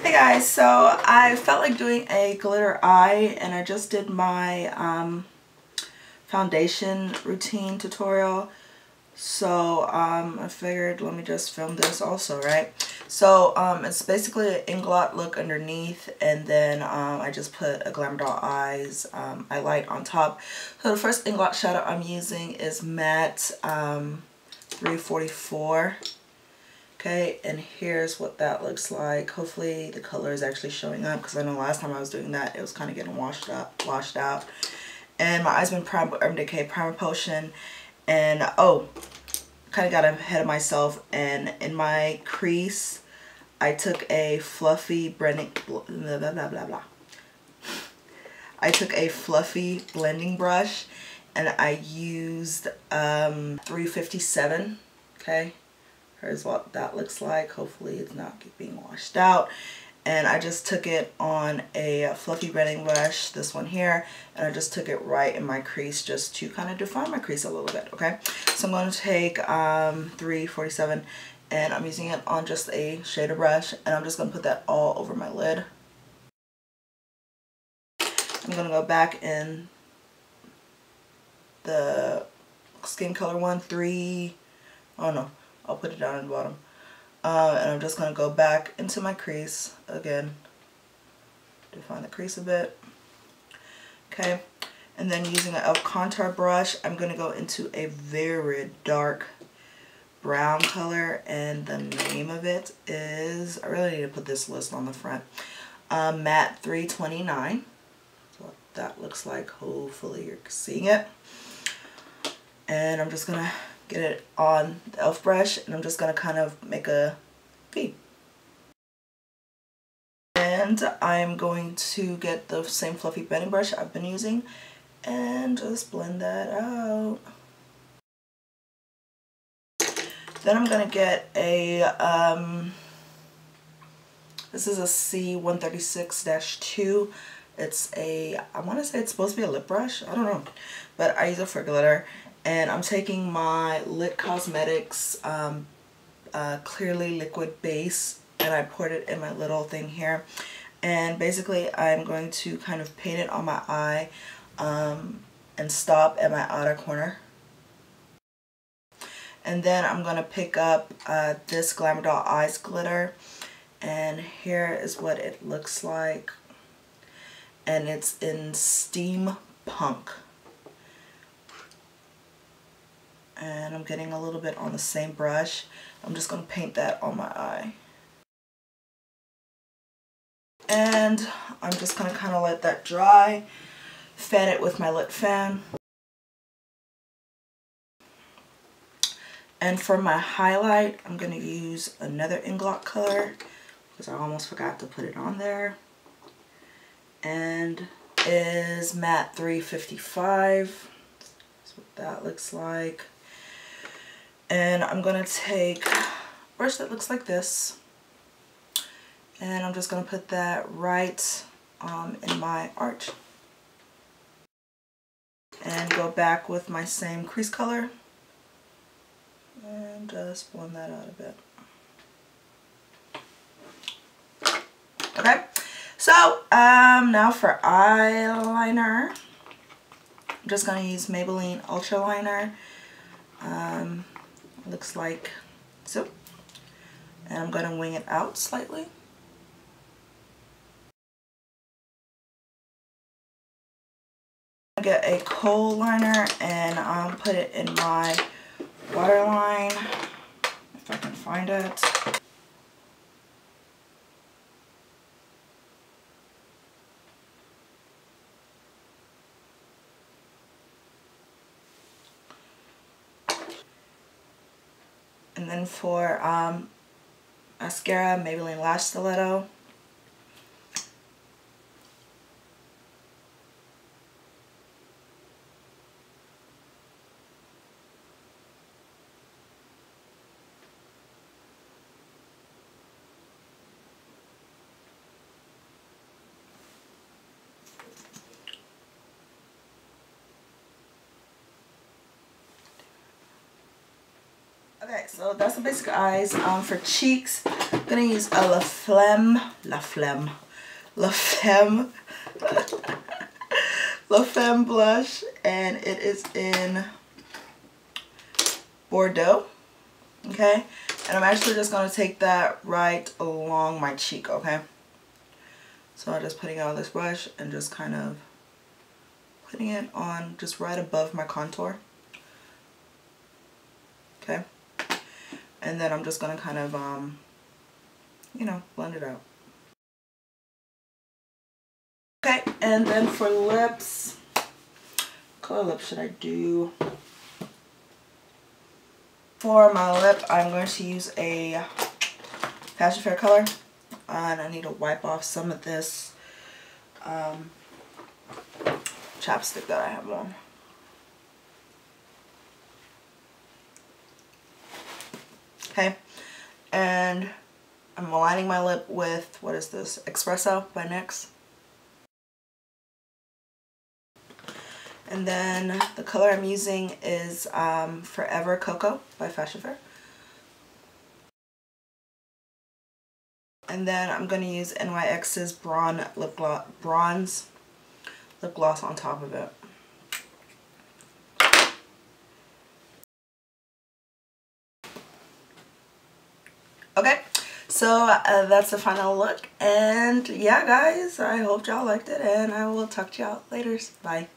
Hey guys, so I felt like doing a glitter eye and I just did my foundation routine tutorial. So I figured let me just film this also, right? So it's basically an inglot look underneath, and then I just put a Glamour Doll Eyes highlight on top. So the first inglot shadow I'm using is matte 344. Okay, and here's what that looks like. Hopefully the color is actually showing up, because I know last time I was doing that it was kind of getting washed out. And my eyes been primed with Urban Decay Primer Potion. And oh, kind of got ahead of myself, and in my crease I took a fluffy blending blending brush, and I used 357. Okay, here's what that looks like. Hopefully it's not being washed out. And I just took it on a fluffy blending brush, this one here, and I just took it right in my crease just to kind of define my crease a little bit, okay? So I'm going to take 347, and I'm using it on just a shader brush, and I'm just going to put that all over my lid. I'm going to go back in the skin color one, I'll put it down on the bottom. And I'm just going to go back into my crease again, define the crease a bit. Okay, and then using an e.l.f. contour brush, I'm going to go into a very dark brown color, and the name of it is, I really need to put this list on the front, matte 329. That's what that looks like. Hopefully you're seeing it. And I'm just going to get it on the e.l.f. brush, and I'm just going to kind of make a V. And I'm going to get the same fluffy blending brush I've been using and just blend that out. Then I'm going to get a, this is a C136-2. It's a, I want to say it's supposed to be a lip brush. I don't know. But I use it for glitter. And I'm taking my Lit Cosmetics Clearly Liquid Base, and I poured it in my little thing here. And basically I'm going to kind of paint it on my eye and stop at my outer corner. And then I'm going to pick up this Glamour Doll Eyes glitter, and here is what it looks like. And it's in Steampunk. And I'm getting a little bit on the same brush. I'm just going to paint that on my eye. And I'm just going to kind of let that dry, fan it with my lit fan. And for my highlight, I'm going to use another inglot color, because I almost forgot to put it on there. And is matte 355. That's what that looks like. And I'm going to take a brush that looks like this, and I'm just going to put that right in my arch. And go back with my same crease color and just blend that out a bit. Okay, so now for eyeliner, I'm just going to use Maybelline Ultra Liner. Looks like so, and I'm going to wing it out slightly. Get a kohl liner and put it in my waterline, if I can find it. And then for mascara, Maybelline Lash Stiletto. Okay, so that's the basic eyes. For cheeks, gonna use a La Femme blush, and it is in Bordeaux. Okay, and I'm actually just gonna take that right along my cheek. Okay, so I'm just putting it on this brush and just kind of putting it on just right above my contour. Okay, and then I'm just gonna kind of you know, blend it out. Okay, and then for lips, what color lip should I do? For my lip, I'm going to use a Fashion Fair color, and I need to wipe off some of this chapstick that I have on. Okay, and I'm aligning my lip with, what is this, Espresso by NYX. And then the color I'm using is Forever Cocoa by Fashion Fair. And then I'm going to use NYX's Bronze lip gloss on top of it. Okay, so that's the final look. And yeah, guys, I hope y'all liked it, and I will talk to y'all later. Bye.